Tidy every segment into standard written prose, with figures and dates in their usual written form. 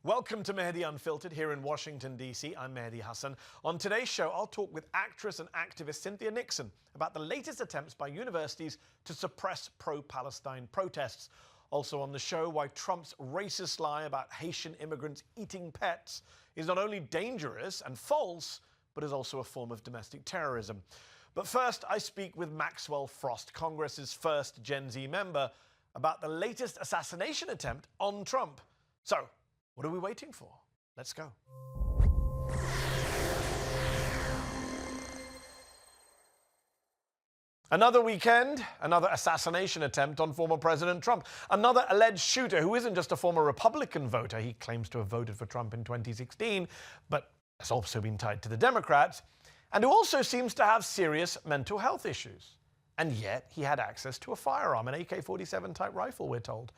Welcome to Mehdi Unfiltered here in Washington, D.C. I'm Mehdi Hasan. On today's show, I'll talk with actress and activist Cynthia Nixon about the latest attempts by universities to suppress pro-Palestine protests. Also on the show, why Trump's racist lie about Haitian immigrants eating pets is not only dangerous and false, but is also a form of domestic terrorism. But first, I speak with Maxwell Frost, Congress's first Gen Z member, about the latest assassination attempt on Trump. So, what are we waiting for? Let's go. Another weekend, another assassination attempt on former President Trump. Another alleged shooter who isn't just a former Republican voter. He claims to have voted for Trump in 2016, but has also been tied to the Democrats, and who also seems to have serious mental health issues. And yet, he had access to a firearm, an AK-47 type rifle, we're told.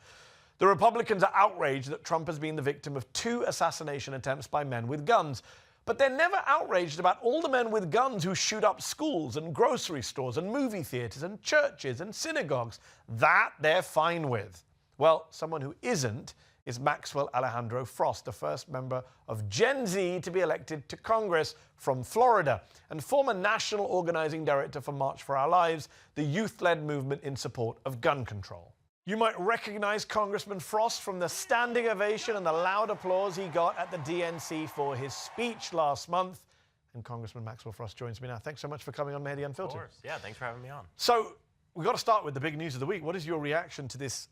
The Republicans are outraged that Trump has been the victim of 2 assassination attempts by men with guns. But they're never outraged about all the men with guns who shoot up schools and grocery stores and movie theaters and churches and synagogues. That they're fine with. Well, someone who isn't is Maxwell Frost, the first member of Gen Z to be elected to Congress from Florida, and former national organizing director for March for Our Lives, the youth-led movement in support of gun control. You might recognize Congressman Frost from the standing ovation and the loud applause he got at the DNC for his speech last month. And Congressman Maxwell Frost joins me now. Thanks so much for coming on Mehdi Unfiltered. Of course. Yeah, thanks for having me on. So, we've got to start with the big news of the week. What is your reaction to this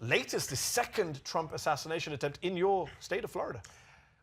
second Trump assassination attempt in your state of Florida?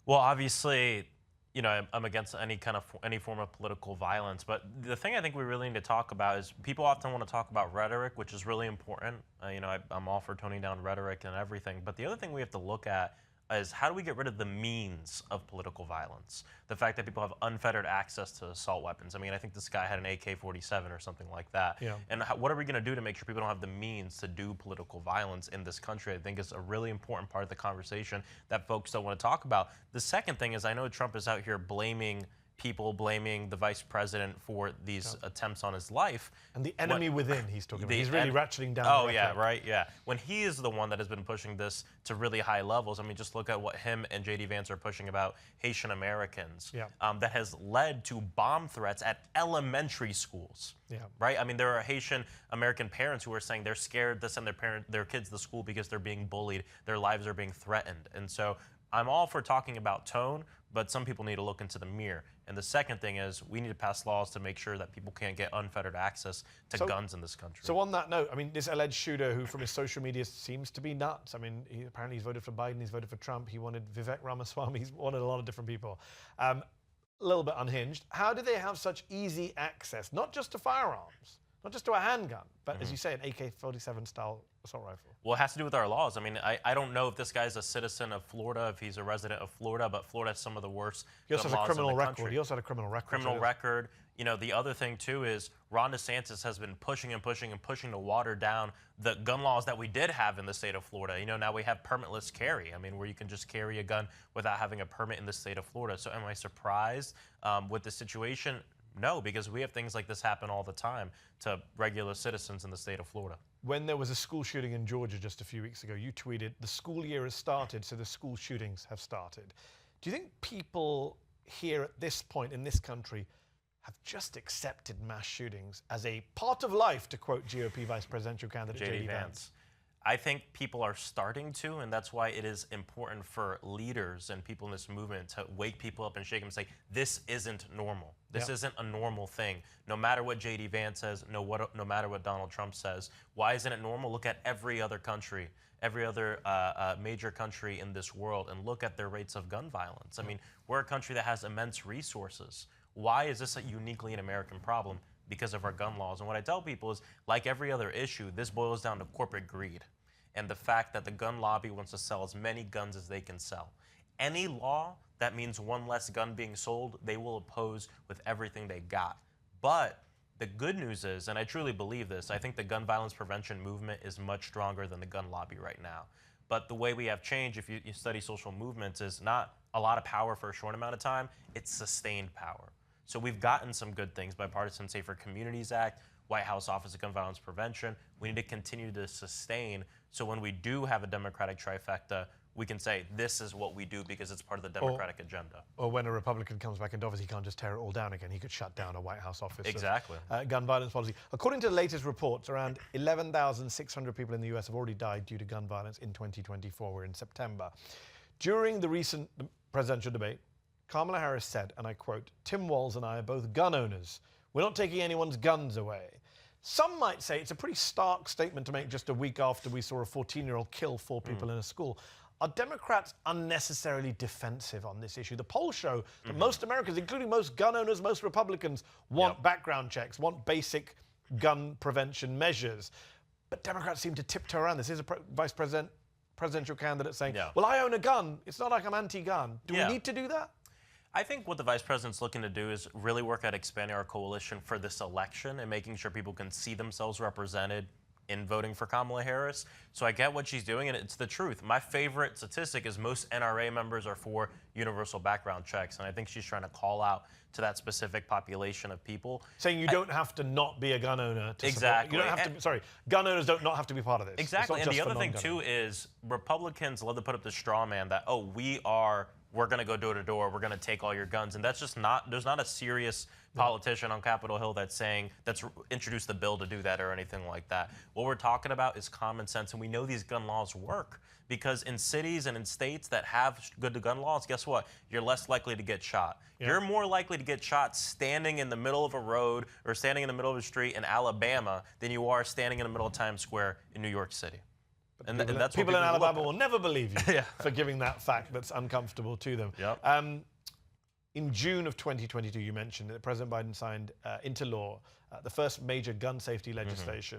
Well, obviously, you know, I'm against any form of political violence. But the thing I think we really need to talk about is people often want to talk about rhetoric, which is really important. You know, I'm all for toning down rhetoric and everything. But the other thing we have to look at is how do we get rid of the means of political violence? The fact that people have unfettered access to assault weapons. I mean, I think this guy had an AK-47 or something like that. Yeah. And what are we going to do to make sure people don't have the means to do political violence in this country? I think is a really important part of the conversation that folks don't want to talk about. The second thing is I know Trump is out here blaming the vice president for these attempts on his life. And the enemy within he's talking about. He's really ratcheting down. Oh, yeah, right, yeah. When he is the one that has been pushing this to really high levels, I mean, just look at what him and JD Vance are pushing about Haitian Americans. Yeah. That has led to bomb threats at elementary schools. Yeah. Right? I mean, there are Haitian American parents who are saying they're scared to send their kids to school because they're being bullied, their lives are being threatened. And so I'm all for talking about tone, but some people need to look into the mirror. And the second thing is we need to pass laws to make sure that people can't get unfettered access to guns in this country. So on that note, I mean, this alleged shooter who from his social media seems to be nuts. I mean, apparently he's voted for Biden, he's voted for Trump, he wanted Vivek Ramaswamy, he's wanted a lot of different people. A little bit unhinged. How do they have such easy access, not just to firearms, not just to a handgun, but as you say, an AK-47 style assault rifle? Well, it has to do with our laws. I mean, I don't know if this guy's a citizen of Florida, if he's a resident of Florida, but Florida has some of the worst He also has a criminal record. Country. He also had a criminal record. Criminal record. You know, the other thing, too, is Ron DeSantis has been pushing to water down the gun laws that we did have in the state of Florida. You know, now we have permitless carry. I mean, where you can just carry a gun without having a permit in the state of Florida. So am I surprised with the situation? No, because we have things like this happen all the time to regular citizens in the state of Florida. When there was a school shooting in Georgia just a few weeks ago, you tweeted, the school year has started, so the school shootings have started. Do you think people here at this point in this country have just accepted mass shootings as a part of life, to quote GOP vice presidential candidate JD Vance? I think people are starting to, and that's why it is important for leaders and people in this movement to wake people up and shake them and say, this isn't normal. This isn't a normal thing. No matter what JD Vance says, no matter what Donald Trump says. Why isn't it normal? Look at every other country, every other major country in this world, and look at their rates of gun violence. I mean, we're a country that has immense resources. Why is this a uniquely an American problem? Because of our gun laws. And what I tell people is, like every other issue, this boils down to corporate greed and the fact that the gun lobby wants to sell as many guns as they can sell. Any law that means one less gun being sold, they will oppose with everything they got. But the good news is, and I truly believe this, I think the gun violence prevention movement is much stronger than the gun lobby right now. But the way we have changed, if you study social movements, is not a lot of power for a short amount of time, it's sustained power. So we've gotten some good things, Bipartisan Safer Communities Act, White House Office of Gun Violence Prevention. We need to continue to sustain, so when we do have a Democratic trifecta, we can say this is what we do because it's part of the Democratic agenda. Or when a Republican comes back into office, he can't just tear it all down again. He could shut down a White House office. Exactly. Gun violence policy. According to the latest reports, around 11,600 people in the US have already died due to gun violence in 2024. We're in September. During the recent presidential debate, Kamala Harris said, and I quote, "Tim Walz and I are both gun owners. We're not taking anyone's guns away." Some might say it's a pretty stark statement to make just a week after we saw a 14-year-old kill 4 people in a school. Are Democrats unnecessarily defensive on this issue? The polls show that most Americans, including most gun owners, most Republicans, want background checks, want basic gun prevention measures. But Democrats seem to tiptoe around this. Here's a presidential candidate saying, well, I own a gun. It's not like I'm anti-gun. Do we need to do that? I think what the vice president's looking to do is really work at expanding our coalition for this election and making sure people can see themselves represented in voting for Kamala Harris. So I get what she's doing, and it's the truth. My favorite statistic is most NRA members are for universal background checks, and I think she's trying to call out to that specific population of people. Saying you don't have to not be a gun owner to exactly. Support. You don't have to. Sorry, gun owners don't not have to be part of this. Exactly, and the other thing too is Republicans love to put up the straw man that we're going to go door to door, we're going to take all your guns, and that's just not. There's not a serious politician on Capitol Hill that's introduced the bill to do that or anything like that. What we're talking about is common sense, and we know these gun laws work because in cities and in states that have good gun laws, guess what? You're less likely to get shot. You're more likely to get shot standing in the middle of a road or standing in the middle of a street in Alabama than you are standing in the middle of Times Square in New York City. And that's people in Alabama will never believe you for giving that fact that's uncomfortable to them. In June of 2022, you mentioned that President Biden signed into law the first major gun safety legislation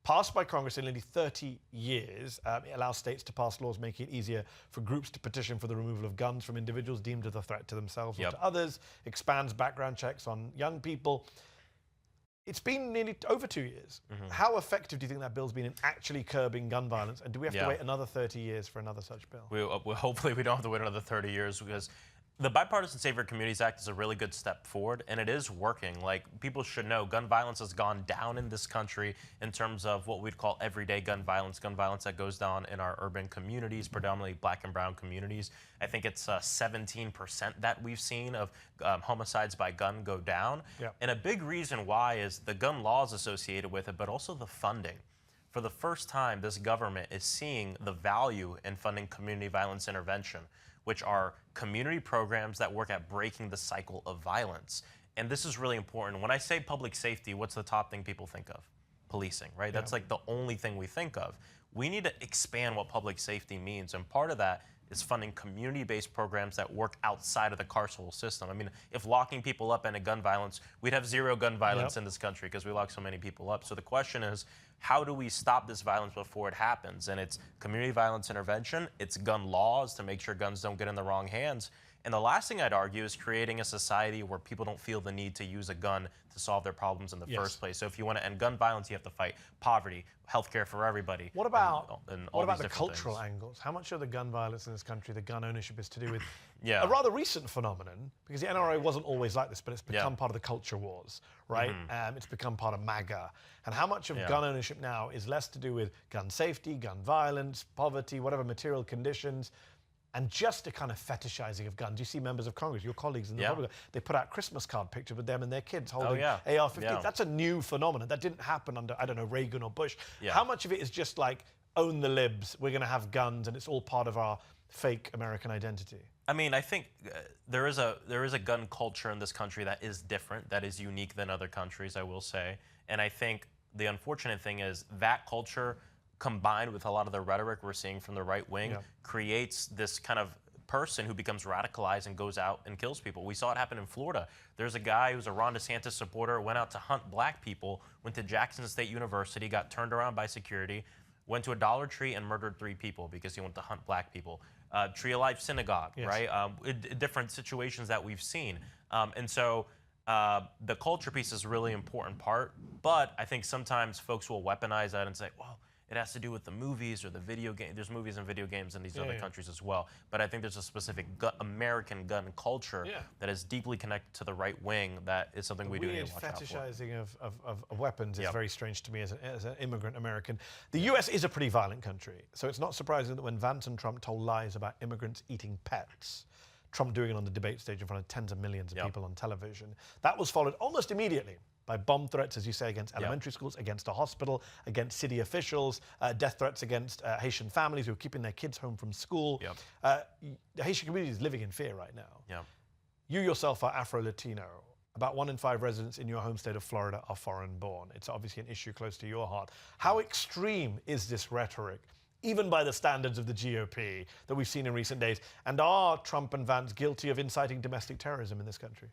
passed by Congress in nearly 30 years. It allows states to pass laws making it easier for groups to petition for the removal of guns from individuals deemed as a threat to themselves or to others, expands background checks on young people. It's been nearly over 2 years. How effective do you think that bill's been in actually curbing gun violence? And do we have to wait another 30 years for another such bill? Hopefully we don't have to wait another 30 years because the Bipartisan Safer Communities Act is a really good step forward, and it is working. Like, people should know, gun violence has gone down in this country in terms of what we'd call everyday gun violence that goes down in our urban communities, predominantly black and brown communities. I think it's 17% that we've seen of homicides by gun go down. And a big reason why is the gun laws associated with it, but also the funding. For the first time, this government is seeing the value in funding community violence intervention, which are community programs that work at breaking the cycle of violence. And this is really important. When I say public safety, what's the top thing people think of? Policing, right? That's like the only thing we think of. We need to expand what public safety means, and part of that is funding community-based programs that work outside of the carceral system. I mean, if locking people up in a gun violence, we'd have zero gun violence in this country because we lock so many people up. So the question is, how do we stop this violence before it happens? And it's community violence intervention, it's gun laws to make sure guns don't get in the wrong hands. And the last thing I'd argue is creating a society where people don't feel the need to use a gun to solve their problems in the first place. So if you want to end gun violence, you have to fight poverty, healthcare for everybody. What about the cultural angles? How much of the gun violence in this country, the gun ownership, is to do with a rather recent phenomenon? Because the NRA wasn't always like this, but it's become part of the culture wars, right? It's become part of MAGA. And how much of gun ownership now is less to do with gun safety, gun violence, poverty, whatever material conditions, and just a kind of fetishizing of guns. You see members of Congress, your colleagues in the Republic, they put out Christmas card pictures with them and their kids holding AR-15s. That's a new phenomenon. That didn't happen under, I don't know, Reagan or Bush. How much of it is just like, own the libs, we're going to have guns, and it's all part of our fake American identity? I mean, I think there is a gun culture in this country that is different, that is unique than other countries, I will say. And I think the unfortunate thing is that culture, combined with a lot of the rhetoric we're seeing from the right wing, creates this kind of person who becomes radicalized and goes out and kills people. We saw it happen in Florida. There's a guy who's a Ron DeSantis supporter, went out to hunt black people, went to Jackson State University, got turned around by security, went to a Dollar Tree and murdered 3 people because he went to hunt black people. Tree of Life Synagogue, right? Different situations that we've seen. And so the culture piece is a really important part, but I think sometimes folks will weaponize that and say, well, it has to do with the movies or the video game. There's movies and video games in these other countries as well. But I think there's a specific American gun culture that is deeply connected to the right wing that is something we do need to watch out for. Fetishizing of weapons is very strange to me as an immigrant American. The US is a pretty violent country, so it's not surprising that when Vance and Trump told lies about immigrants eating pets, Trump doing it on the debate stage in front of tens of millions of people on television, that was followed almost immediately by bomb threats, as you say, against elementary schools, against a hospital, against city officials, death threats against Haitian families who are keeping their kids home from school. The Haitian community is living in fear right now. You yourself are Afro-Latino. About 1 in 5 residents in your home state of Florida are foreign-born. It's obviously an issue close to your heart. How extreme is this rhetoric, even by the standards of the GOP that we've seen in recent days? And are Trump and Vance guilty of inciting domestic terrorism in this country?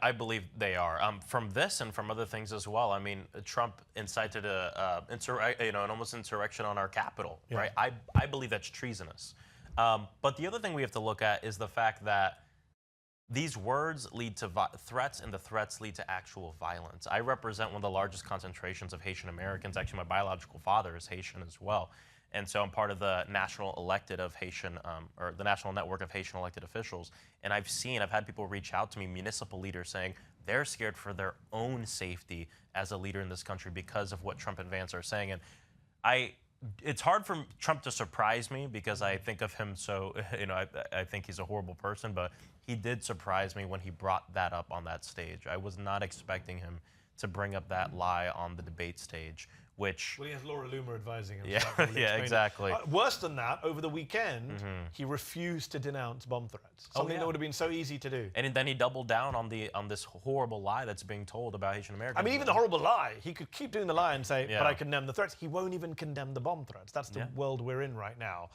I believe they are. From this and from other things as well. I mean, Trump incited an almost insurrection on our Capitol, right? I believe that's treasonous. But the other thing we have to look at is the fact that these words lead to threats, and the threats lead to actual violence. I represent one of the largest concentrations of Haitian Americans. Actually, my biological father is Haitian as well. And so I'm part of the national elected of Haitian, or the national network of Haitian elected officials. And I've had people reach out to me, municipal leaders, saying they're scared for their own safety as a leader in this country because of what Trump and Vance are saying. And it's hard for Trump to surprise me because I think of him so, I think he's a horrible person, but he did surprise me when he brought that up on that stage. I was not expecting him to bring up that lie on the debate stage. Well, he has Laura Loomer advising him. Yeah, exactly. Worse than that, over the weekend, he refused to denounce bomb threats. Something that would have been so easy to do. And then he doubled down on this horrible lie that's being told about Haitian Americans. I mean, even the horrible lie, he could keep doing the lie and say, but I condemn the threats. He won't even condemn the bomb threats. That's the world we're in right now.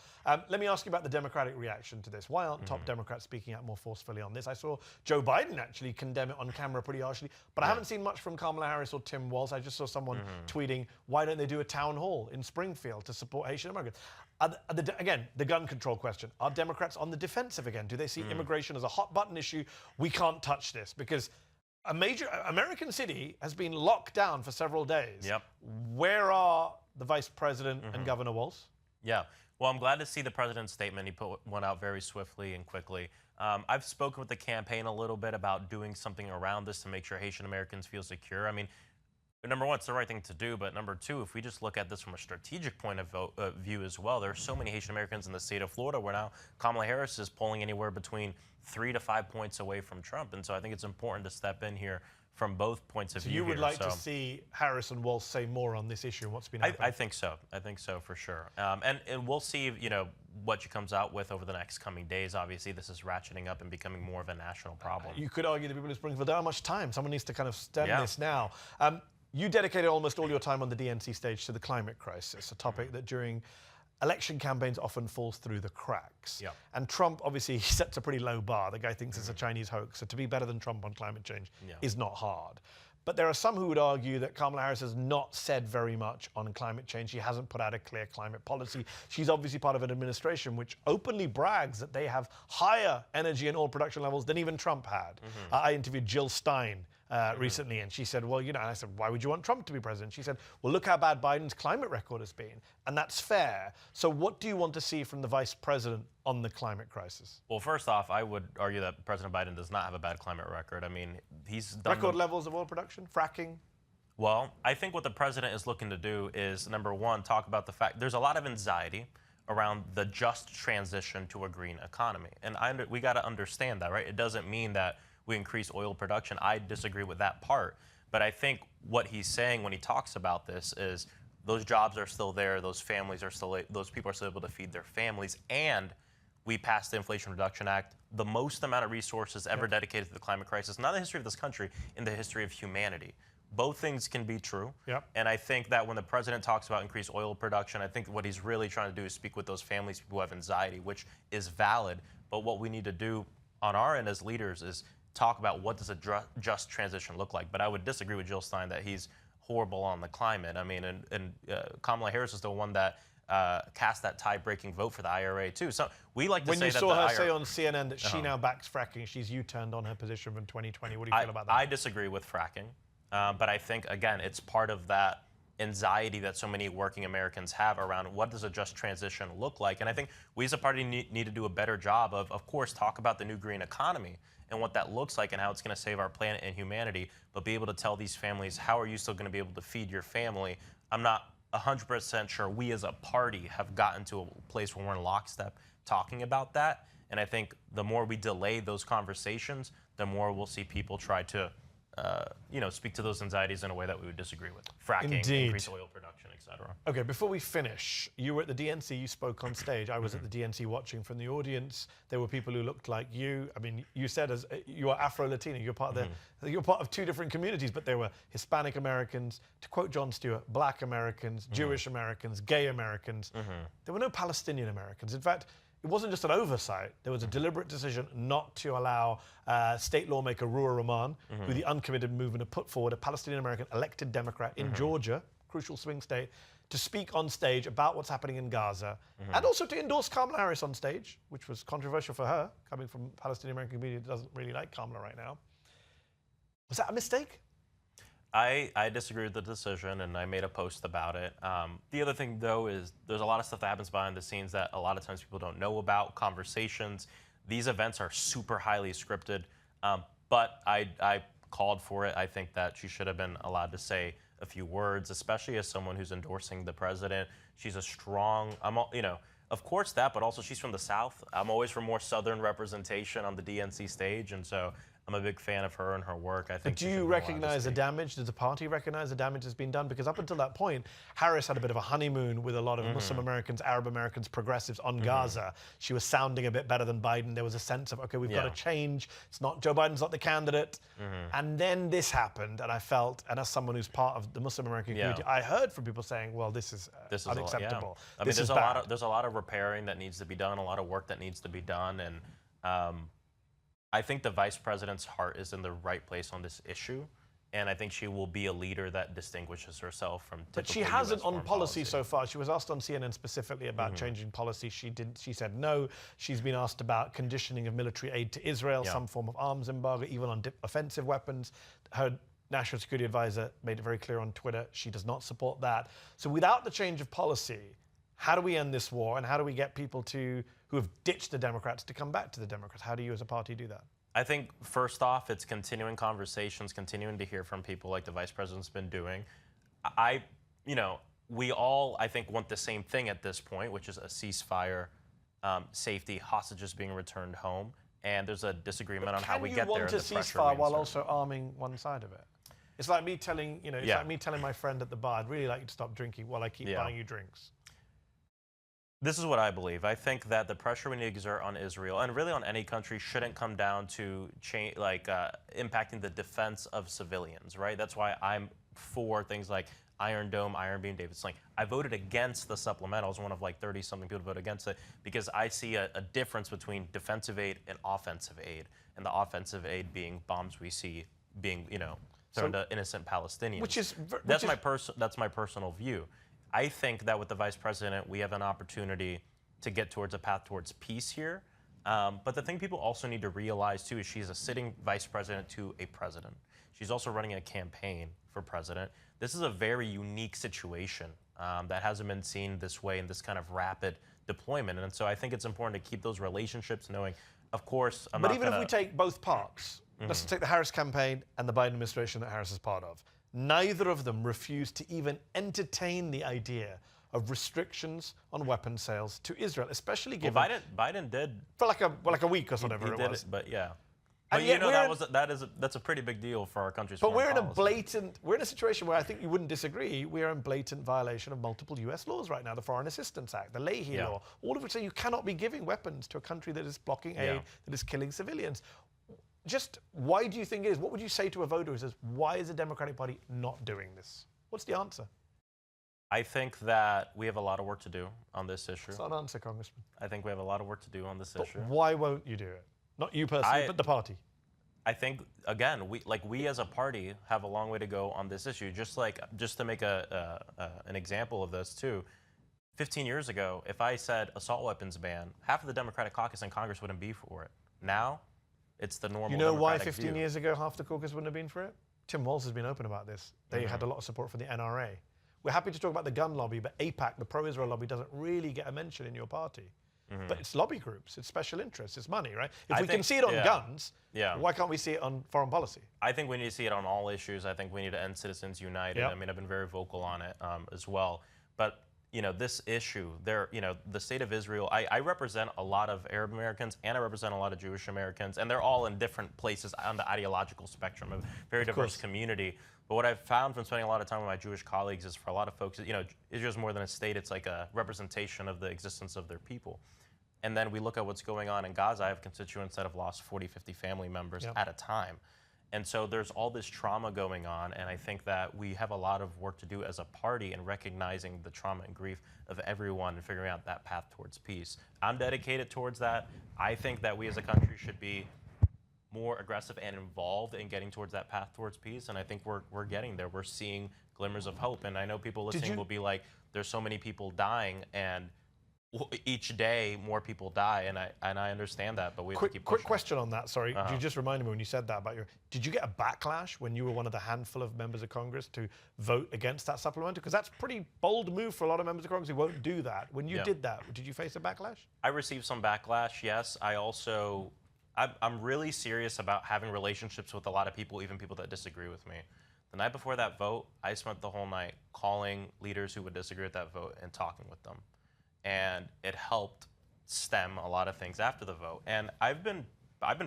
Let me ask you about the Democratic reaction to this. Why aren't top Democrats speaking out more forcefully on this? I saw Joe Biden actually condemn it on camera pretty harshly, but I haven't seen much from Kamala Harris or Tim Walz. I just saw someone tweeting, why don't they do a town hall in Springfield to support Haitian Americans? Again, the gun control question. Are Democrats on the defensive again? Do they see immigration as a hot button issue? We can't touch this because a major American city has been locked down for several days. Where are the Vice President and Governor Walz? Well, I'm glad to see the president's statement. He put one out very swiftly and quickly. I've spoken with the campaign a little bit about doing something around this to make sure Haitian Americans feel secure. I mean, number one, it's the right thing to do, but number two, if we just look at this from a strategic point of view as well, there are so many Haitian Americans in the state of Florida where now Kamala Harris is polling anywhere between 3 to 5 points away from Trump. And so I think it's important to step in here from both points of view. You would like to see Harris and Walz say more on this issue and what's been happening? I think so. I think so for sure. And we'll see, what she comes out with over the next coming days. Obviously, this is ratcheting up and becoming more of a national problem. You could argue that people in Springfield don't have much time. Someone needs to kind of stem this now. You dedicated almost all your time on the DNC stage to the climate crisis, a topic that during election campaigns often falls through the cracks. And Trump, obviously, he sets a pretty low bar. The guy thinks it's a Chinese hoax. So to be better than Trump on climate change is not hard. But there are some who would argue that Kamala Harris has not said very much on climate change. She hasn't put out a clear climate policy. She's obviously part of an administration which openly brags that they have higher energy and oil production levels than even Trump had. I interviewed Jill Stein recently, and she said, well, and I said, why would you want Trump to be president? She said, well, look how bad Biden's climate record has been. And that's fair. So what do you want to see from the vice president on the climate crisis? Well, first off, I would argue that President Biden does not have a bad climate record. I mean, he's done record levels of oil production, fracking. Well, I think what the president is looking to do is, number one, talk about the fact there's a lot of anxiety around the just transition to a green economy. And we got to understand that, right? It doesn't mean that we increase oil production. I disagree with that part. But I think what he's saying when he talks about this is those jobs are still there, those families are still, those people are still able to feed their families, and we passed the Inflation Reduction Act, the most amount of resources ever dedicated to the climate crisis, not in the history of this country, in the history of humanity. Both things can be true. And I think that when the president talks about increased oil production, I think what he's really trying to do is speak with those families who have anxiety, which is valid. But what we need to do on our end as leaders is talk about what does a just transition look like. But I would disagree with Jill Stein that he's horrible on the climate. I mean, and Kamala Harris is the one that cast that tie-breaking vote for the IRA too. So we like to say that the When you saw her say on CNN that she now backs fracking, she's U-turned on her position from 2020. What do you feel about that? I disagree with fracking, but I think again it's part of that anxiety that so many working Americans have around what does a just transition look like. And I think we as a party need to do a better job of course, talk about the new green economy and what that looks like and how it's going to save our planet and humanity, but be able to tell these families, how are you still going to be able to feed your family? I'm not 100% sure we as a party have gotten to a place where we're in lockstep talking about that. And I think the more we delay those conversations, the more we'll see people try to speak to those anxieties in a way that we would disagree with. Fracking, increased oil production, et cetera. Okay, before we finish, you were at the DNC, you spoke on stage. I was at the DNC watching from the audience. There were people who looked like you. I mean, you said as you are Afro-Latino, you're part of you're part of 2 different communities, but there were Hispanic Americans, to quote Jon Stewart, Black Americans, Jewish Americans, gay Americans. There were no Palestinian Americans. In fact, it wasn't just an oversight. There was a deliberate decision not to allow state lawmaker Ruhr Rahman, who the uncommitted movement had put forward, a Palestinian American elected Democrat in Georgia, crucial swing state, to speak on stage about what's happening in Gaza, and also to endorse Kamala Harris on stage, which was controversial for her, coming from a Palestinian American community that doesn't really like Kamala right now. Was that a mistake? I disagree with the decision, and I made a post about it. The other thing, though, is there's a lot of stuff that happens behind the scenes that a lot of times people don't know about, conversations. These events are super highly scripted, but I called for it. I think that she should have been allowed to say a few words, especially as someone who's endorsing the president. She's a strong, of course that, but also she's from the South. I'm always for more Southern representation on the DNC stage, and so I'm a big fan of her and her work. I think. Do you recognize the damage? Does the party recognize the damage that's been done? Because up until that point, Harris had a bit of a honeymoon with a lot of Muslim Americans, Arab Americans, progressives on Gaza. She was sounding a bit better than Biden. There was a sense of, okay, we've got to change. It's not, Joe Biden's not the candidate. And then this happened, and I felt, and as someone who's part of the Muslim American community, I heard from people saying, well, this is unacceptable. I mean, there's a lot of repairing that needs to be done, a lot of work that needs to be done, and I think the vice president's heart is in the right place on this issue, and I think she will be a leader that distinguishes herself from typical But she hasn't on policy so far. She was asked on CNN specifically about changing policy. She didn't. She said no. She's been asked about conditioning of military aid to Israel, some form of arms embargo, even on offensive weapons. Her national security advisor made it very clear on Twitter she does not support that. So without the change of policy, how do we end this war, and how do we get people who have ditched the Democrats to come back to the Democrats? How do you as a party do that? I think first off, it's continuing conversations, continuing to hear from people like the vice president's been doing. We all, I think, want the same thing at this point, which is a ceasefire, safety, hostages being returned home, and there's a disagreement on how we get there. Can you want a ceasefire while also arming one side of it? It's like me telling, like me telling my friend at the bar, I'd really like you to stop drinking while I keep buying you drinks. This is what I believe. I think that the pressure we need to exert on Israel, and really on any country, shouldn't come down to impacting the defense of civilians, right? That's why I'm for things like Iron Dome, Iron Beam, David Sling. I voted against the supplemental. I was one of like 30-something people to vote against it because I see a difference between defensive aid and offensive aid, and the offensive aid being bombs we see being, thrown to innocent Palestinians. That's my personal view. I think that with the vice president, we have an opportunity to get towards a path towards peace here. But the thing people also need to realize, too, is she's a sitting vice president to a president. She's also running a campaign for president. This is a very unique situation that hasn't been seen this way in this kind of rapid deployment. And so I think it's important to keep those relationships knowing, of course, But even if we take both parts, let's take the Harris campaign and the Biden administration that Harris is part of. Neither of them refused to even entertain the idea of restrictions on weapon sales to Israel, especially given... Well, Biden did... For like a week or whatever it was. But yeah. And But that's a pretty big deal for our country's foreign policy. We're in a situation where I think you wouldn't disagree, we are in blatant violation of multiple US laws right now, the Foreign Assistance Act, the Leahy law, all of which say you cannot be giving weapons to a country that is blocking aid, that is killing civilians. Just why do you think it is? What would you say to a voter who says, why is the Democratic Party not doing this? What's the answer? I think that we have a lot of work to do on this issue. It's not an answer, Congressman. I think we have a lot of work to do on this issue. Why won't you do it? Not you personally, but the party. I think, again, we as a party have a long way to go on this issue. Just to make an example of this, too, 15 years ago, if I said assault weapons ban, half of the Democratic caucus in Congress wouldn't be for it. Now, it's the normal Democratic why 15 view. years ago half the caucus wouldn't have been for it? Tim Walz has been open about this. They had a lot of support for the NRA. we're happy to talk about the gun lobby, but AIPAC, the pro-Israel lobby, doesn't really get a mention in your party. But it's lobby groups, it's special interests, it's money, right? If we can see it on guns, why can't we see it on foreign policy? I think we need to see it on all issues. I think we need to end Citizens United. I mean, I've been very vocal on it as well. But this issue, the state of Israel, I represent a lot of Arab Americans and I represent a lot of Jewish Americans, and they're all in different places on the ideological spectrum, a very diverse community. But what I've found from spending a lot of time with my Jewish colleagues is for a lot of folks, Israel's more than a state, it's like a representation of the existence of their people. And then we look at what's going on in Gaza. I have constituents that have lost 40, 50 family members at a time. And so there's all this trauma going on, and I think that we have a lot of work to do as a party in recognizing the trauma and grief of everyone and figuring out that path towards peace. I'm dedicated towards that. I think that we as a country should be more aggressive and involved in getting towards that path towards peace, and I think we're getting there. We're seeing glimmers of hope, and I know people listening will be like, there's so many people dying, and each day more people die, and I understand that, but we have to keep pushing. Quick question on that, sorry. You just reminded me when you said that about did you get a backlash when you were one of the handful of members of Congress to vote against that supplemental? Because that's a pretty bold move for a lot of members of Congress who won't do that. When you did that, did you face a backlash? I received some backlash, yes. I'm really serious about having relationships with a lot of people, even people that disagree with me. The night before that vote, I spent the whole night calling leaders who would disagree with that vote and talking with them. And it helped stem a lot of things after the vote. And I've been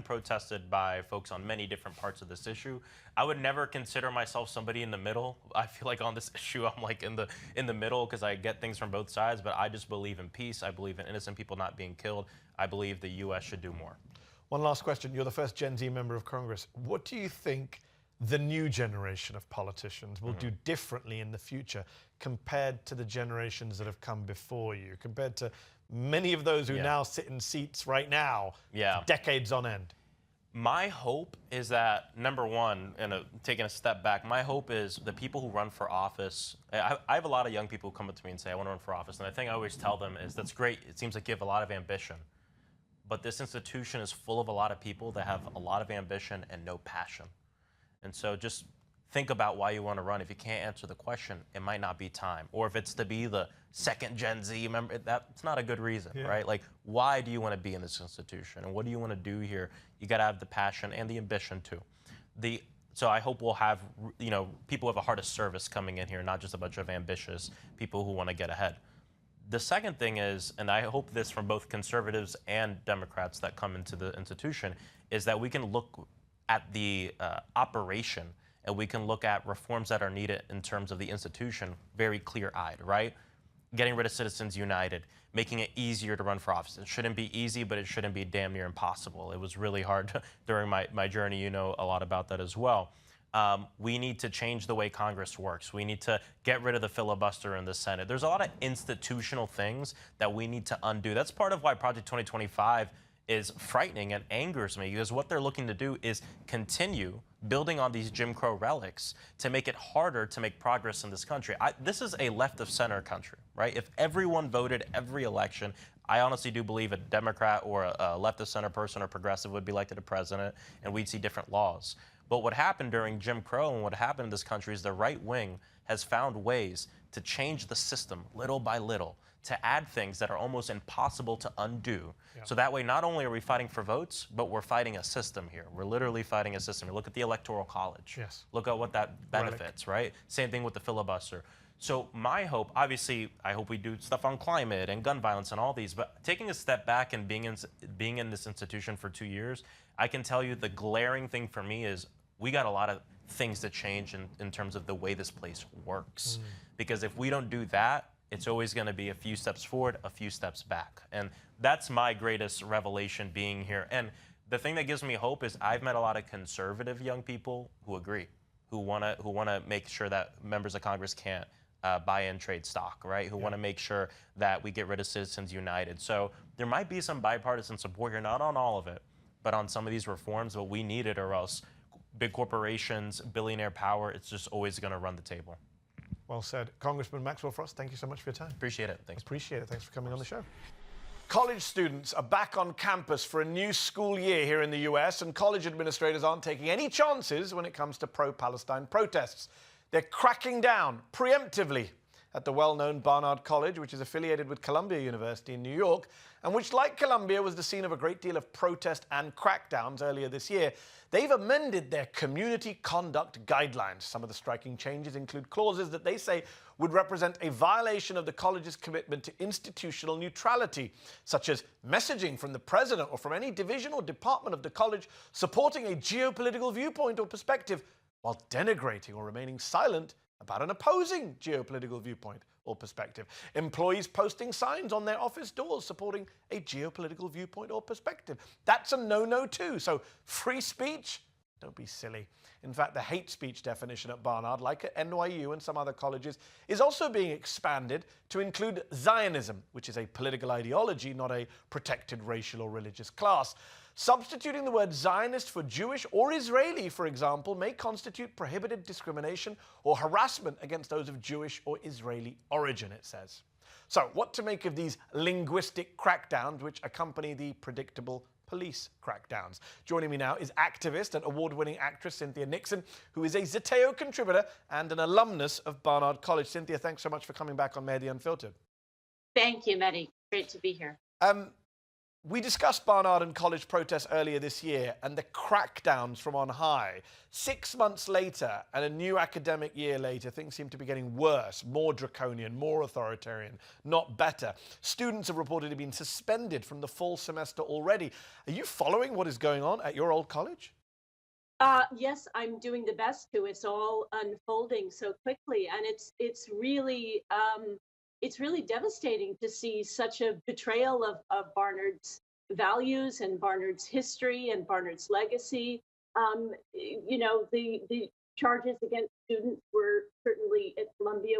protested by folks on many different parts of this issue. I would never consider myself somebody in the middle. I feel like on this issue, I'm like in the middle because I get things from both sides, but I just believe in peace. I believe in innocent people not being killed. I believe the U.S. should do more. One last question. You're the first Gen Z member of Congress. What do you think the new generation of politicians will do differently in the future compared to the generations that have come before you, compared to many of those who now sit in seats right now, decades on end? My hope is that, number one, and taking a step back, my hope is the people who run for office. I have a lot of young people who come up to me and say, I want to run for office. And the thing I always tell them is, that's great. It seems like you have a lot of ambition. But this institution is full of a lot of people that have a lot of ambition and no passion. And so just think about why you want to run. If you can't answer the question, it might not be time. Or if it's to be the second Gen Z member, that's not a good reason, right? Like, why do you want to be in this institution? And what do you want to do here? You got to have the passion and the ambition too. So I hope we'll have, people who have a heart of service coming in here, not just a bunch of ambitious people who want to get ahead. The second thing is, and I hope this from both conservatives and Democrats that come into the institution, is that we can look at the operation, and we can look at reforms that are needed in terms of the institution very clear-eyed, right? Getting rid of Citizens United, making it easier to run for office. It shouldn't be easy, but it shouldn't be damn near impossible. It was really hard during my journey. You know a lot about that as well. We need to change the way Congress works. We need to get rid of the filibuster in the Senate. There's a lot of institutional things that we need to undo. That's part of why Project 2025 is frightening and angers me, because what they're looking to do is continue building on these Jim Crow relics to make it harder to make progress in this country. This is a left of center country, right? If everyone voted every election, I honestly do believe a Democrat or a left of center person or progressive would be elected a president, and we'd see different laws. But what happened during Jim Crow and what happened in this country is the right wing has found ways to change the system little by little, to add things that are almost impossible to undo. So that way, not only are we fighting for votes, but we're fighting a system here. We're literally fighting a system. Look at the Electoral College. Look at what that benefits, right? Same thing with the filibuster. So my hope, obviously, I hope we do stuff on climate and gun violence and all these, but taking a step back and being in this institution for 2 years, I can tell you the glaring thing for me is we got a lot of things to change in terms of the way this place works. Because if we don't do that, it's always going to be a few steps forward, a few steps back. And that's my greatest revelation being here. And the thing that gives me hope is I've met a lot of conservative young people who agree, who want to make sure that members of Congress can't buy and trade stock, right? Who want to make sure that we get rid of Citizens United. So there might be some bipartisan support here, not on all of it, but on some of these reforms, but we need it, or else big corporations, billionaire power, it's just always going to run the table. Well said. Congressman Maxwell Frost, thank you so much for your time. Appreciate it. Thanks. Appreciate it. Thanks for coming on the show. College students are back on campus for a new school year here in the US, and college administrators aren't taking any chances when it comes to pro-Palestine protests. They're cracking down preemptively at the well-known Barnard College, which is affiliated with Columbia University in New York, and which, like Columbia, was the scene of a great deal of protest and crackdowns earlier this year. They've amended their community conduct guidelines. Some of the striking changes include clauses that they say would represent a violation of the college's commitment to institutional neutrality, such as messaging from the president or from any division or department of the college supporting a geopolitical viewpoint or perspective, while denigrating or remaining silent about an opposing geopolitical viewpoint or perspective. Employees posting signs on their office doors supporting a geopolitical viewpoint or perspective. That's a no-no too. So free speech? Don't be silly. In fact, the hate speech definition at Barnard, like at NYU and some other colleges, is also being expanded to include Zionism, which is a political ideology, not a protected racial or religious class. Substituting the word Zionist for Jewish or Israeli, for example, may constitute prohibited discrimination or harassment against those of Jewish or Israeli origin, it says. So, what to make of these linguistic crackdowns which accompany the predictable police crackdowns? Joining me now is activist and award-winning actress Cynthia Nixon, who is a Zeteo contributor and an alumnus of Barnard College. Cynthia, thanks so much for coming back on Mehdi Unfiltered. Thank you, Mehdi. Great to be here. We discussed Barnard and college protests earlier this year and the crackdowns from on high. 6 months later and a new academic year later, things seem to be getting worse, more draconian, more authoritarian, not better. Students have reportedly been suspended from the fall semester already. Are you following what is going on at your old college? Yes, I'm doing the best to. It's all unfolding so quickly, and it's really devastating to see such a betrayal of Barnard's values and Barnard's history and Barnard's legacy. The charges against students were certainly at Columbia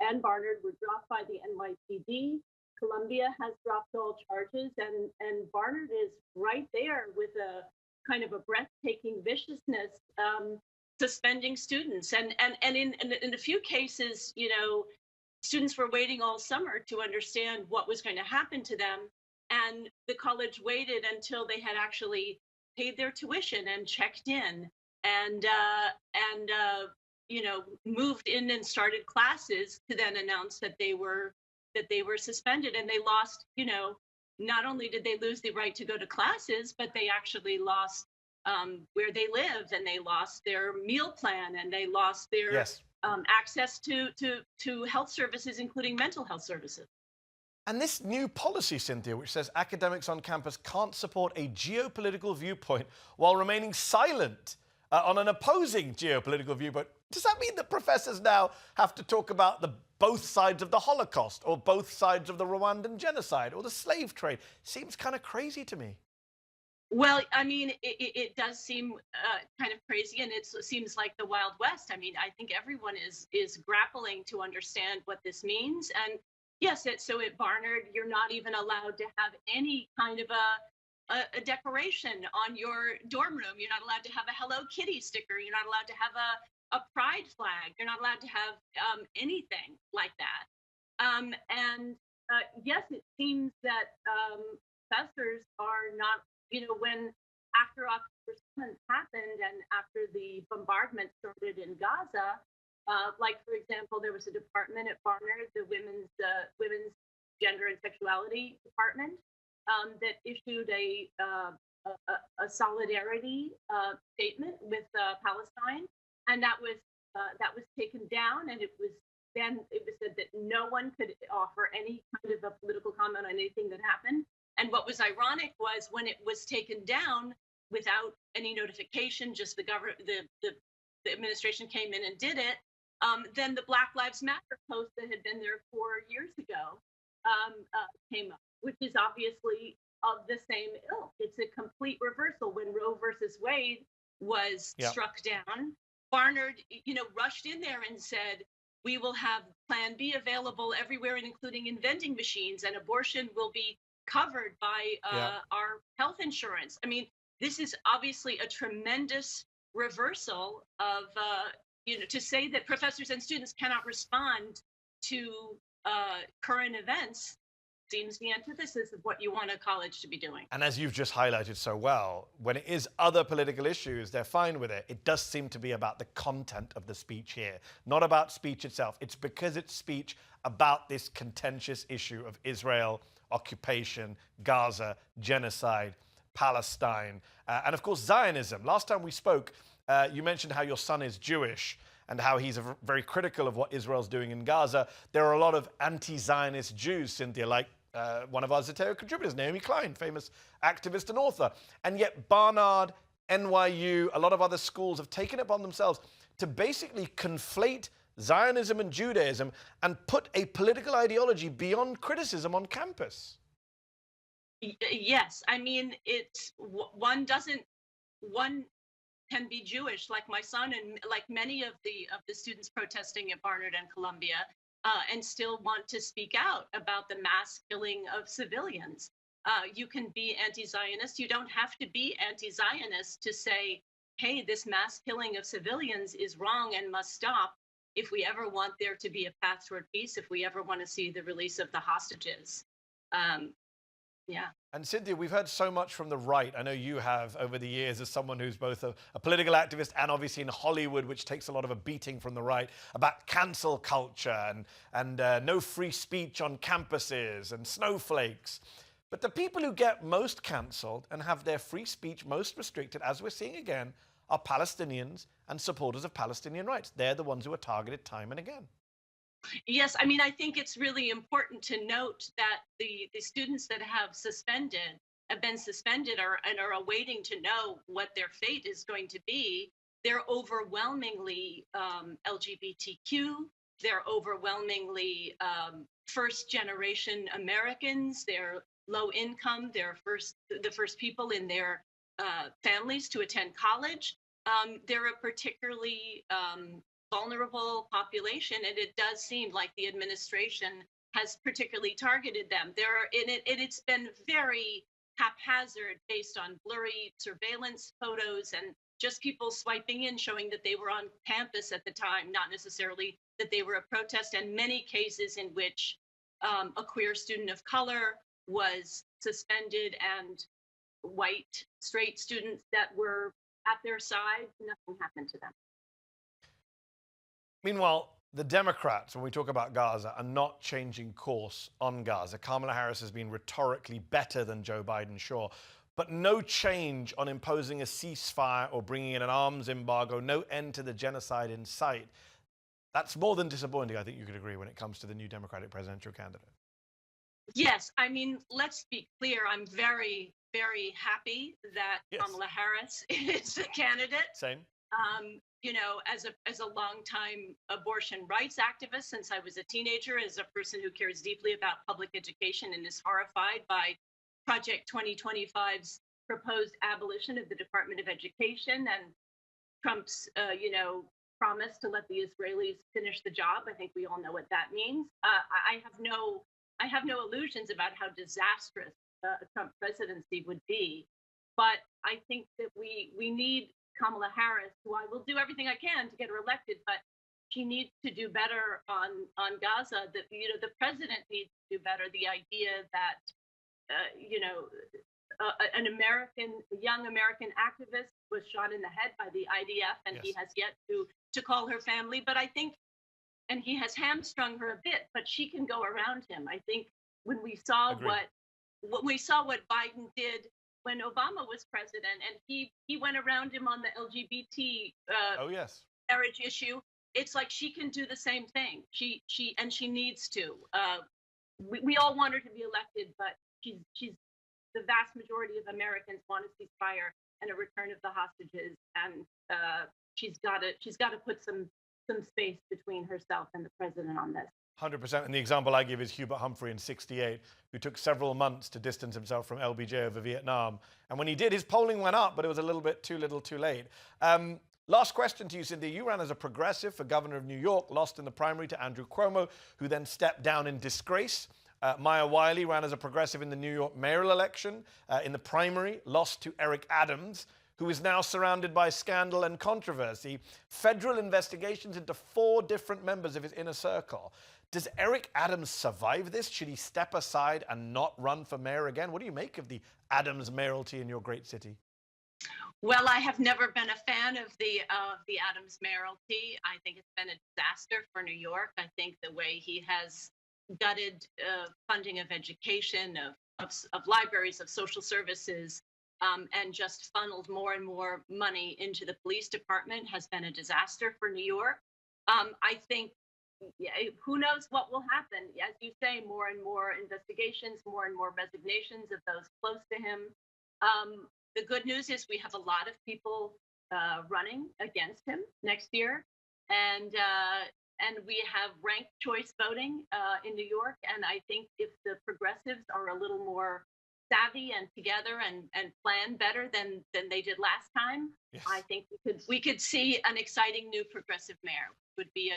and Barnard were dropped by the NYPD. Columbia has dropped all charges, and Barnard is right there with a kind of a breathtaking viciousness, suspending students. And in a few cases, students were waiting all summer to understand what was going to happen to them. And the college waited until they had actually paid their tuition and checked in and moved in and started classes to then announce that they were suspended. And they lost, not only did they lose the right to go to classes, but they actually lost where they live, and they lost their meal plan, and they lost their access to health services, including mental health services. And this new policy, Cynthia, which says academics on campus can't support a geopolitical viewpoint while remaining silent on an opposing geopolitical viewpoint, does that mean that professors now have to talk about both sides of the Holocaust or both sides of the Rwandan genocide or the slave trade? Seems kind of crazy to me. Well, I mean, it does seem kind of crazy, and it seems like the Wild West. I mean, I think everyone is grappling to understand what this means. And yes, so at Barnard, you're not even allowed to have any kind of a decoration on your dorm room. You're not allowed to have a Hello Kitty sticker. You're not allowed to have a pride flag. You're not allowed to have anything like that. Yes, it seems that professors are not, when after October 7th happened and after the bombardment started in Gaza, like, for example, there was a department at Barnard, the women's gender and sexuality department, that issued a solidarity statement with Palestine, and that was taken down, and it was said that no one could offer any kind of a political comment on anything that happened. And what was ironic was when it was taken down without any notification, just the administration came in and did it. Then the Black Lives Matter post that had been there 4 years ago came up, which is obviously of the same ilk. It's a complete reversal. When Roe versus Wade was struck down, Barnard, rushed in there and said, we will have Plan B available everywhere, including in vending machines, and abortion will be covered by our health insurance. I mean, this is obviously a tremendous reversal of, to say that professors and students cannot respond to current events seems the antithesis of what you want a college to be doing. And as you've just highlighted so well, when it is other political issues, they're fine with it. It does seem to be about the content of the speech here, not about speech itself. It's because it's speech about this contentious issue of Israel, occupation, Gaza, genocide, Palestine, and of course Zionism. Last time we spoke, you mentioned how your son is Jewish and how he's very critical of what Israel's doing in Gaza. There are a lot of anti-Zionist Jews, Cynthia, like one of our Zetero contributors, Naomi Klein, famous activist and author. And yet Barnard, NYU, a lot of other schools have taken it upon themselves to basically conflate Zionism and Judaism and put a political ideology beyond criticism on campus. Yes, I mean, one can be Jewish, like my son and like many of the students protesting at Barnard and Columbia, and still want to speak out about the mass killing of civilians. You can be anti-Zionist. You don't have to be anti-Zionist to say, hey, this mass killing of civilians is wrong and must stop if we ever want there to be a path toward peace, if we ever want to see the release of the hostages. Yeah. And Cynthia, we've heard so much from the right. I know you have over the years as someone who's both a political activist and obviously in Hollywood, which takes a lot of a beating from the right, about cancel culture and no free speech on campuses and snowflakes. But the people who get most cancelled and have their free speech most restricted, as we're seeing again, are Palestinians and supporters of Palestinian rights. They're the ones who are targeted time and again. Yes, I mean, I think it's really important to note that the students that have been suspended and are awaiting to know what their fate is going to be. They're overwhelmingly LGBTQ. They're overwhelmingly first-generation Americans. They're low income. They're the first people in their families to attend college. They're a particularly vulnerable population, and it does seem like the administration has particularly targeted them. It's been very haphazard based on blurry surveillance photos and just people swiping in showing that they were on campus at the time, not necessarily that they were a protest, and many cases in which a queer student of color was suspended and white straight students that were at their side, nothing happened to them. Meanwhile, the Democrats, when we talk about Gaza, are not changing course on Gaza. Kamala Harris has been rhetorically better than Joe Biden, sure, but no change on imposing a ceasefire or bringing in an arms embargo, no end to the genocide in sight. That's more than disappointing, I think you could agree, when it comes to the new Democratic presidential candidate. Yes, I mean, let's be clear. I'm very, very happy that Kamala Harris is the candidate. Same. You know, as a longtime abortion rights activist since I was a teenager, as a person who cares deeply about public education and is horrified by Project 2025's proposed abolition of the Department of Education and Trump's, promise to let the Israelis finish the job. I think we all know what that means. I have no illusions about how disastrous a Trump presidency would be, but I think that we need Kamala Harris, who I will do everything I can to get her elected, but she needs to do better on Gaza. That the president needs to do better. The idea that a young American activist was shot in the head by the IDF, and he has yet to call her family. But I think, and he has hamstrung her a bit, but she can go around him. I think when we saw what Biden did when Obama was president, and he went around him on the LGBT marriage issue. It's like she can do the same thing. She needs to. We all want her to be elected, but she's the vast majority of Americans want a ceasefire and a return of the hostages, and she's got to put some space between herself and the president on this. 100%. And the example I give is Hubert Humphrey in '68, who took several months to distance himself from LBJ over Vietnam. And when he did, his polling went up, but it was a little bit too little too late. Last question to you, Cynthia. You ran as a progressive for governor of New York, lost in the primary to Andrew Cuomo, who then stepped down in disgrace. Maya Wiley ran as a progressive in the New York mayoral election in the primary, lost to Eric Adams, who is now surrounded by scandal and controversy, federal investigations into 4 different members of his inner circle. Does Eric Adams survive this? Should he step aside and not run for mayor again? What do you make of the Adams mayoralty in your great city? Well, I have never been a fan of the Adams mayoralty. I think it's been a disaster for New York. I think the way he has gutted funding of education, of libraries, of social services, and just funneled more and more money into the police department has been a disaster for New York. I think, who knows what will happen? As you say, more and more investigations, more and more resignations of those close to him. The good news is we have a lot of people running against him next year, and we have ranked choice voting in New York. And I think if the progressives are a little more savvy and together and plan better than they did last time, yes, I think we could see an exciting new progressive mayor. Would be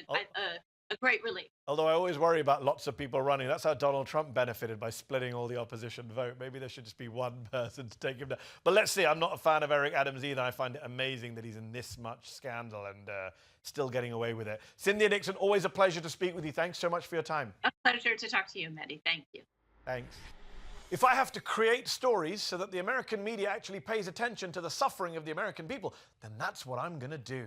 a great relief. Although I always worry about lots of people running. That's how Donald Trump benefited, by splitting all the opposition vote. Maybe there should just be one person to take him down. But let's see. I'm not a fan of Eric Adams either. I find it amazing that he's in this much scandal and still getting away with it. Cynthia Nixon, always a pleasure to speak with you. Thanks so much for your time. A pleasure to talk to you, Mehdi. Thank you. Thanks. If I have to create stories so that the American media actually pays attention to the suffering of the American people, then that's what I'm going to do.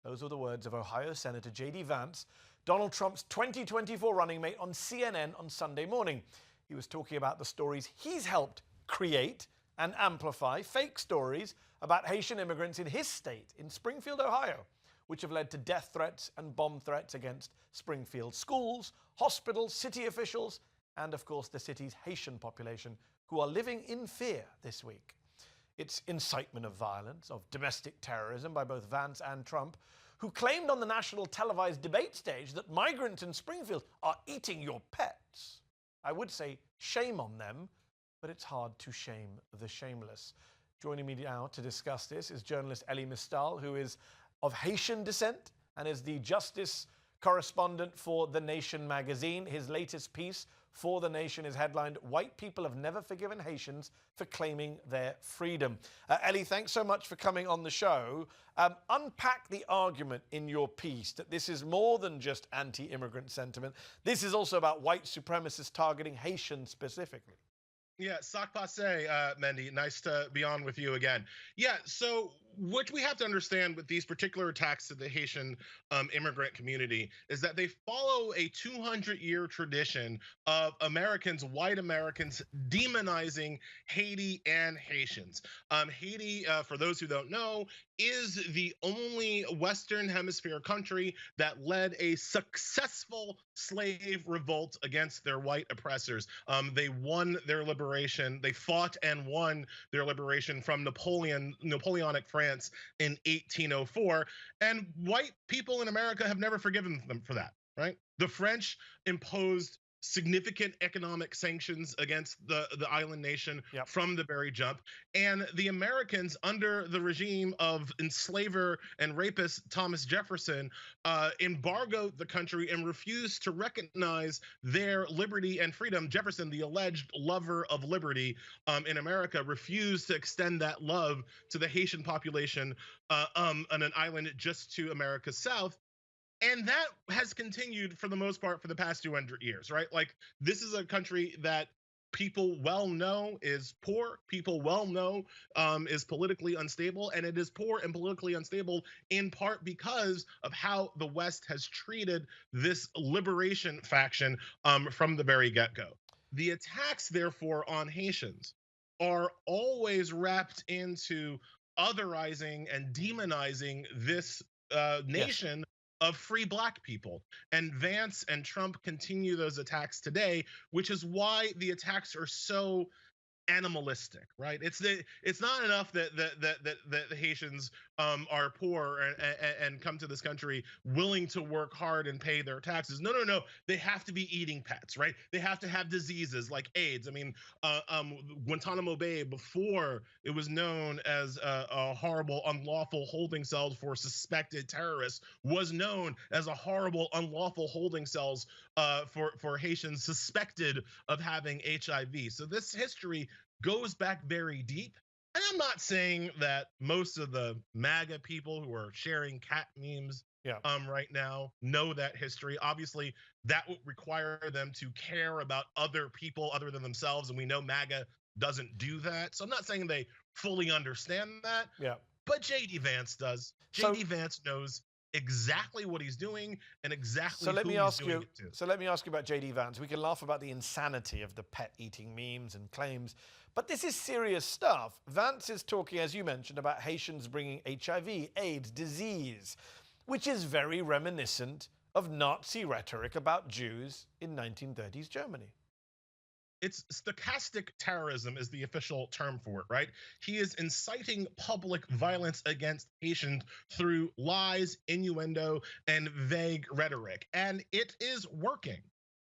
Those were the words of Ohio Senator JD Vance, Donald Trump's 2024 running mate, on CNN on Sunday morning. He was talking about the stories he's helped create and amplify, fake stories about Haitian immigrants in his state, in Springfield, Ohio, which have led to death threats and bomb threats against Springfield schools, hospitals, city officials, and of course the city's Haitian population, who are living in fear this week. It's incitement of violence, of domestic terrorism by both Vance and Trump, who claimed on the national televised debate stage that migrants in Springfield are eating your pets. I would say shame on them, but it's hard to shame the shameless. Joining me now to discuss this is journalist Elie Mystal, who is of Haitian descent and is the justice correspondent for The Nation magazine. His latest piece for The Nation is headlined, "White People Have Never Forgiven Haitians for Claiming Their Freedom." Elie, thanks so much for coming on the show. Unpack the argument in your piece that this is more than just anti-immigrant sentiment. This is also about white supremacists targeting Haitians specifically. Yeah, sac passe, Mehdi. Nice to be on with you again. Yeah, so what we have to understand with these particular attacks to the Haitian immigrant community is that they follow a 200-year tradition of Americans, white Americans, demonizing Haiti and Haitians. Haiti, for those who don't know, is the only Western Hemisphere country that led a successful slave revolt against their white oppressors. They won their liberation. They fought and won their liberation from Napoleonic France in 1804. And white people in America have never forgiven them for that, right? The French imposed significant economic sanctions against the island nation from the very jump. And the Americans, under the regime of enslaver and rapist Thomas Jefferson, embargoed the country and refused to recognize their liberty and freedom. Jefferson, the alleged lover of liberty in America, refused to extend that love to the Haitian population on an island just to America's south. And that has continued for the most part for the past 200 years, right? Like, this is a country that people well know is poor, people well know is politically unstable, and it is poor and politically unstable in part because of how the West has treated this liberation faction from the very get-go. The attacks, therefore, on Haitians are always wrapped into otherizing and demonizing this nation of free black people. And Vance and Trump continue those attacks today, which is why the attacks are so animalistic, right? It's not enough that the Haitians are poor and come to this country willing to work hard and pay their taxes. No. They have to be eating pets, right? They have to have diseases like AIDS. I mean, Guantanamo Bay, before it was known as a horrible, unlawful holding cells for suspected terrorists, was known as a horrible, unlawful holding cells for Haitians suspected of having HIV. So this history goes back very deep. And I'm not saying that most of the MAGA people who are sharing cat memes right now know that history. Obviously, that would require them to care about other people other than themselves, and we know MAGA doesn't do that. So I'm not saying they fully understand that. Yeah. But JD Vance does. JD Vance knows exactly what he's doing and exactly who he's doing it to. So let me ask you about JD Vance. We can laugh about the insanity of the pet-eating memes and claims, but this is serious stuff. Vance is talking, as you mentioned, about Haitians bringing HIV, AIDS, disease, which is very reminiscent of Nazi rhetoric about Jews in 1930s Germany. It's stochastic terrorism is the official term for it, right? He is inciting public violence against Haitians through lies, innuendo, and vague rhetoric. And it is working.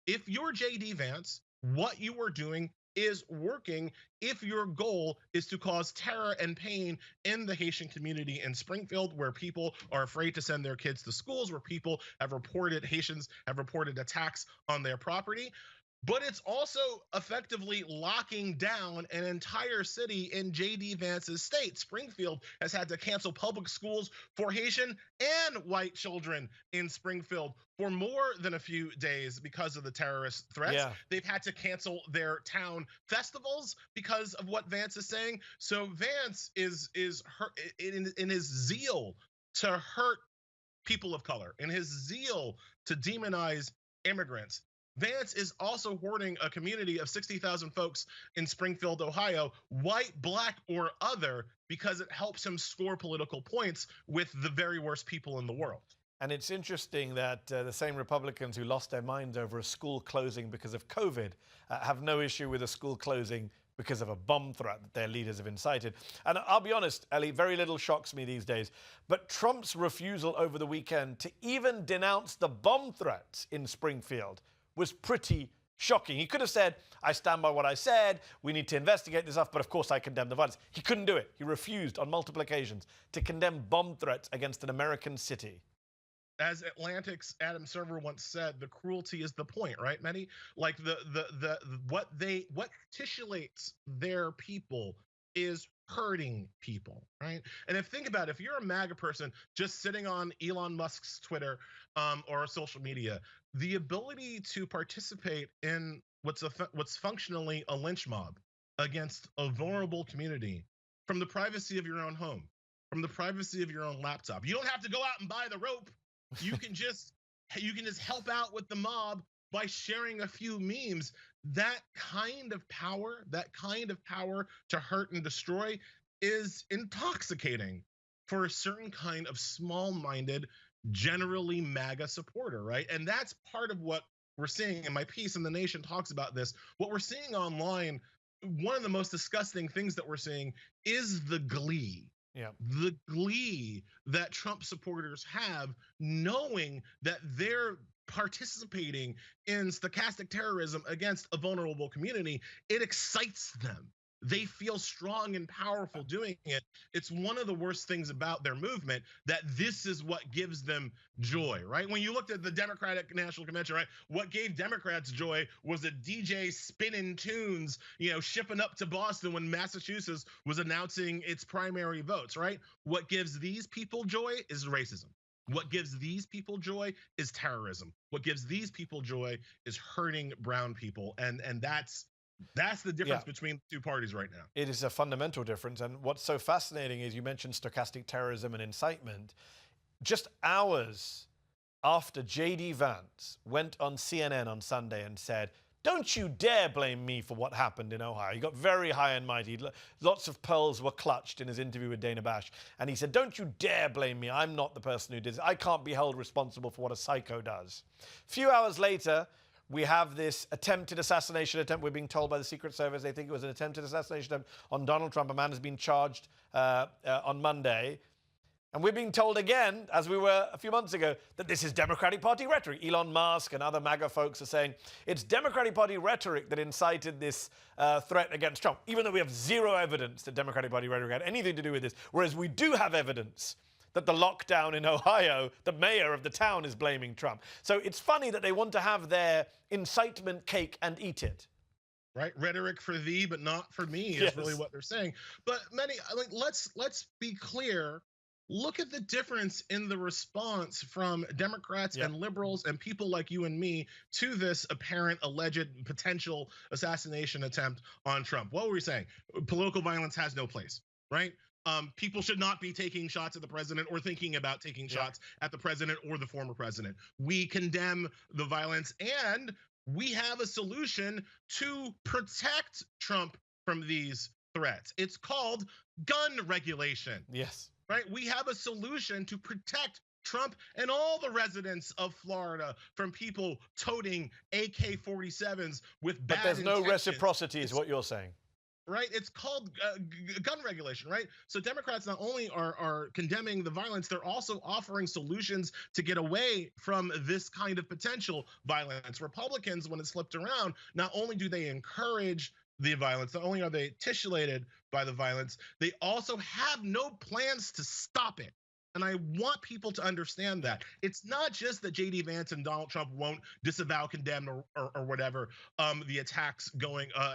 If you're JD Vance, what you are doing is working if your goal is to cause terror and pain in the Haitian community in Springfield, where people are afraid to send their kids to schools, where Haitians have reported attacks on their property. But it's also effectively locking down an entire city in JD Vance's state. Springfield has had to cancel public schools for Haitian and white children in Springfield for more than a few days because of the terrorist threats. Yeah. They've had to cancel their town festivals because of what Vance is saying. So Vance is in his zeal to hurt people of color, in his zeal to demonize immigrants, Vance is also hoarding a community of 60,000 folks in Springfield, Ohio, white, black, or other, because it helps him score political points with the very worst people in the world. And it's interesting that the same Republicans who lost their minds over a school closing because of COVID have no issue with a school closing because of a bomb threat that their leaders have incited. And I'll be honest, Elie, very little shocks me these days, but Trump's refusal over the weekend to even denounce the bomb threats in Springfield was pretty shocking. He could have said, I stand by what I said, we need to investigate this stuff, but of course I condemn the violence. He couldn't do it. He refused on multiple occasions to condemn bomb threats against an American city. As Atlantic's Adam Server once said, the cruelty is the point, right, Mehdi? Like what titillates their people is hurting people, right? And think about it, if you're a MAGA person just sitting on Elon Musk's Twitter or social media, the ability to participate in what's functionally a lynch mob against a vulnerable community from the privacy of your own home, from the privacy of your own laptop. You don't have to go out and buy the rope. You can just help out with the mob by sharing a few memes. That kind of power to hurt and destroy is intoxicating for a certain kind of small-minded, generally MAGA supporter, right? And that's part of what we're seeing in my piece, and The Nation talks about this. What we're seeing online, one of the most disgusting things that we're seeing is the glee. Yeah. The glee that Trump supporters have, knowing that they're participating in stochastic terrorism against a vulnerable community. It excites them. They feel strong and powerful doing it. It's one of the worst things about their movement, that this is what gives them joy, right? When you looked at the Democratic National Convention, right, what gave Democrats joy was a DJ spinning tunes, shipping up to Boston when Massachusetts was announcing its primary votes, right? What gives these people joy is racism. What gives these people joy is terrorism. What gives these people joy is hurting brown people, and that's the difference between the two parties right now. It is a fundamental difference. And what's so fascinating is you mentioned stochastic terrorism and incitement. Just hours after JD Vance went on CNN on Sunday and said, don't you dare blame me for what happened in Ohio. He got very high and mighty. Lots of pearls were clutched in his interview with Dana Bash. And he said, don't you dare blame me. I'm not the person who did this. I can't be held responsible for what a psycho does. A few hours later, we have this attempted assassination attempt. We're being told by the Secret Service they think it was an attempted assassination attempt on Donald Trump. A man has been charged on Monday. And we're being told again, as we were a few months ago, that this is Democratic Party rhetoric. Elon Musk and other MAGA folks are saying it's Democratic Party rhetoric that incited this threat against Trump, even though we have zero evidence that Democratic Party rhetoric had anything to do with this, whereas we do have evidence that the lockdown in Ohio, the mayor of the town is blaming Trump. So it's funny that they want to have their incitement cake and eat it. right? Rhetoric for thee, but not for me Yes. is really what they're saying. But many, like, let's be clear. Look at the difference in the response from Democrats and liberals and people like you and me to this apparent, alleged, potential assassination attempt on Trump. What were we saying? Political violence has no place, right? People should not be taking shots at the president or thinking about taking shots at the president or the former president. We condemn the violence, and we have a solution to protect Trump from these threats. It's called gun regulation. Yes. Right? We have a solution to protect Trump and all the residents of Florida from people toting AK-47s with bad But there's no intentions. reciprocity is what you're saying. Right? It's called gun regulation, right? So Democrats not only are condemning the violence, they're also offering solutions to get away from this kind of potential violence. Republicans, when it's flipped around, not only do they encourage the violence, not only are they titillated by the violence, they also have no plans to stop it. And I want people to understand that. It's not just that JD Vance and Donald Trump won't disavow, condemn, or whatever the attacks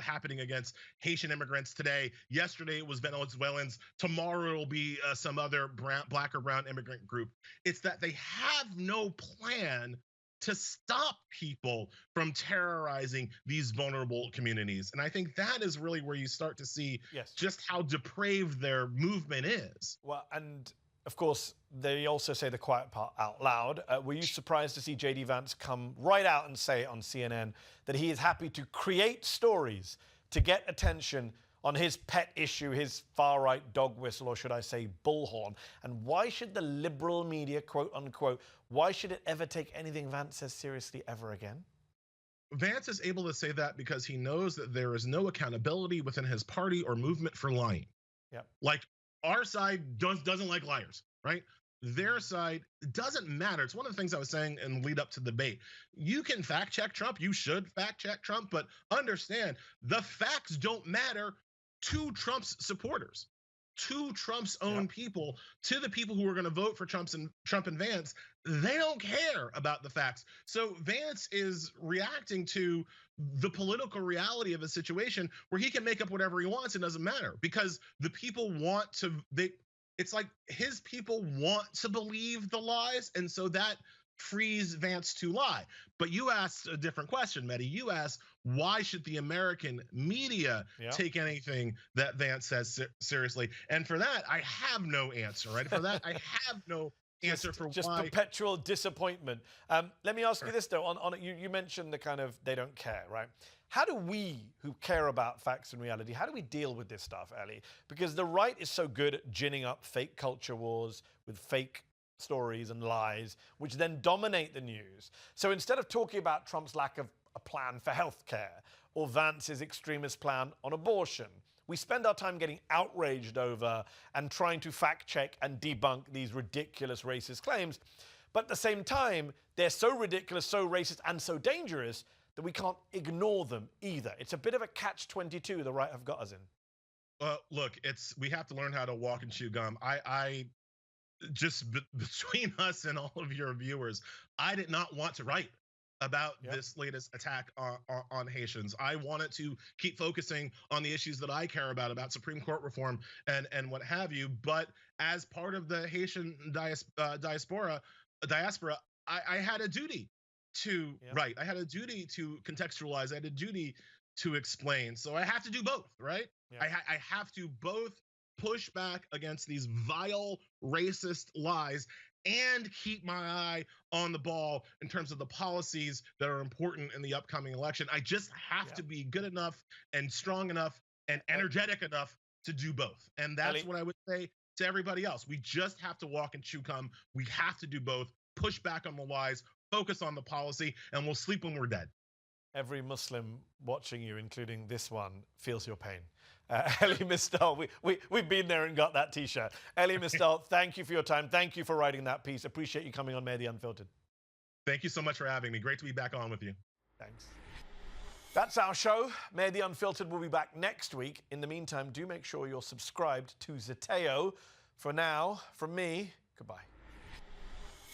happening against Haitian immigrants today. Yesterday it was Venezuelans. Tomorrow it'll be some other black or brown immigrant group. It's that they have no plan to stop people from terrorizing these vulnerable communities. And I think that is really where you start to see just how depraved their movement is. Well, and of course, they also say the quiet part out loud. Were you surprised to see JD Vance come right out and say on CNN that he is happy to create stories to get attention on his pet issue, his far-right dog whistle, or should I say bullhorn? And why should the liberal media, quote unquote, why should it ever take anything Vance says seriously ever again? Vance is able to say that because he knows that there is no accountability within his party or movement for lying. Yep. Like, our side doesn't like liars, right? Their side doesn't matter. It's one of the things I was saying in the lead up to the debate. You can fact check Trump. You should fact check Trump, but understand the facts don't matter to Trump's supporters, to Trump's own people, to the people who are going to vote for Trump and Vance. They don't care about the facts. So Vance is reacting to the political reality of a situation where he can make up whatever he wants. It doesn't matter because the people want to, it's like his people want to believe the lies. And so that frees Vance to lie. But you asked a different question, Mehdi. You asked, why should the American media take anything that Vance says seriously? And for that, I have no answer, right? For that, I have no answer for just why. Perpetual disappointment. Let me ask you this, though. On you mentioned the kind of they don't care, right? How do we, who care about facts and reality, how do we deal with this stuff, Elie? Because the right is so good at ginning up fake culture wars with fake stories and lies, which then dominate the news. So instead of talking about Trump's lack of a plan for healthcare or Vance's extremist plan on abortion, we spend our time getting outraged over and trying to fact check and debunk these ridiculous racist claims. But at the same time, they're so ridiculous, so racist, and so dangerous that we can't ignore them either. It's a bit of a catch-22 the right have got us in. Look, we have to learn how to walk and chew gum. I just between us and all of your viewers, I did not want to write about this latest attack on Haitians. I wanted to keep focusing on the issues that I care about Supreme Court reform and what have you. But as part of the Haitian diaspora, I had a duty to write. I had a duty to contextualize. I had a duty to explain. So I have to do both, right? I have to both push back against these vile racist lies and keep my eye on the ball in terms of the policies that are important in the upcoming election. I just have to be good enough and strong enough and energetic enough to do both. And that's what I would say to everybody else. We just have to walk and chew gum. We have to do both, push back on the lies, focus on the policy, and we'll sleep when we're dead. Every Muslim watching you, including this one, feels your pain. Elie Mystal, we've been there and got that T-shirt. Elie Mystal, thank you for your time. Thank you for writing that piece. Appreciate you coming on Mehdi Unfiltered. Thank you so much for having me. Great to be back on with you. Thanks. That's our show. Mehdi Unfiltered will be back next week. In the meantime, do make sure you're subscribed to Zeteo. For now, from me, goodbye.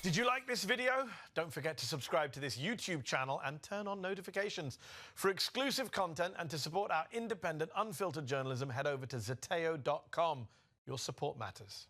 Did you like this video? Don't forget to subscribe to this YouTube channel and turn on notifications. For exclusive content and to support our independent, unfiltered journalism, head over to zeteo.com. Your support matters.